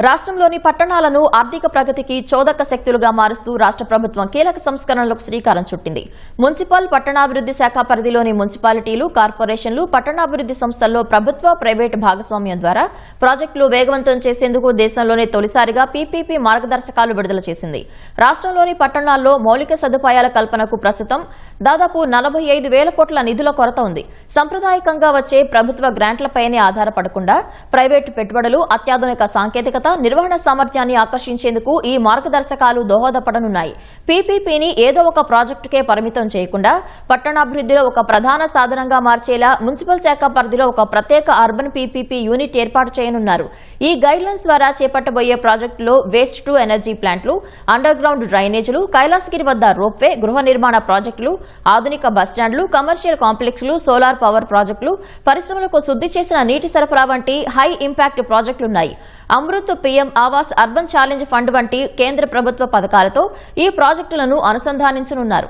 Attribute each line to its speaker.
Speaker 1: రాష్ట్రంలోని పట్టణాలను ఆర్థిక ప్రగతికి చోదక శక్తులుగా మారుస్తూ రాష్ట్ర ప్రభుత్వం కీలక సంస్కరణలకు శ్రీకారం చుట్టింది. మున్సిపల్ పట్టణాభివృద్ధి శాఖ పరిధిలోని మున్సిపాలిటీలు, కార్పొరేషన్లు, పట్టణాభివృద్ధి సంస్థల్లో ప్రభుత్వ, ప్రైవేటు భాగస్వామ్యం ద్వారా ప్రాజెక్టులు వేగవంతం చేసేందుకు దేశంలోనే తొలిసారిగా పీపీపీ మార్గదర్శకాలు విడుదల చేసింది. రాష్ట్రంలోని పట్టణాల్లో మౌలిక సదుపాయాల కల్పనకు ప్రస్తుతం దాదాపు 45,000 కోట్ల నిధుల కొరత ఉంది. సంప్రదాయకంగా వచ్చే ప్రభుత్వ గ్రాంట్లపైనే ఆధారపడకుండా ప్రైవేటు పెట్టుబడులు, అత్యాధునిక సాంకేతికత, నిర్వహణ సామర్థ్యాన్ని ఆకర్షించేందుకు ఈ మార్గదర్శకాలు దోహదపడనున్నాయి. పీపీపీని ఏదో ఒక ప్రాజెక్టుకే పరిమితం చేయకుండా పట్టణాభివృద్ధిలో ఒక ప్రధాన సాధనంగా మార్చేలా మున్సిపల్ శాఖ పరిధిలో ఒక ప్రత్యేక అర్బన్ పీపీపీ యూనిట్ ఏర్పాటు చేయనున్నారు. ఈ గైడ్లైన్స్ ద్వారా చేపట్టబోయే ప్రాజెక్టులో వేస్ట్ టు ఎనర్జీ ప్లాంట్లు, అండర్ గ్రౌండ్ డ్రైనేజీలు, కైలాసగిరి వద్ద రోప్వే, గృహ నిర్మాణ ప్రాజెక్టులు, ఆధునిక బస్టాండ్లు, కమర్షియల్ కాంప్లెక్స్లు, సోలార్ పవర్ ప్రాజెక్టులు, పరిశ్రమలకు శుద్ధి చేసిన నీటి సరఫరా వంటి హై ఇంపాక్ట్ ప్రాజెక్టులున్నాయి. Amrut, PM Awas, urban challenge fund వంటి కేంద్ర ప్రభుత్వ పథకాలతో ఈ ప్రాజెక్టులను అనుసంధానించనున్నారు.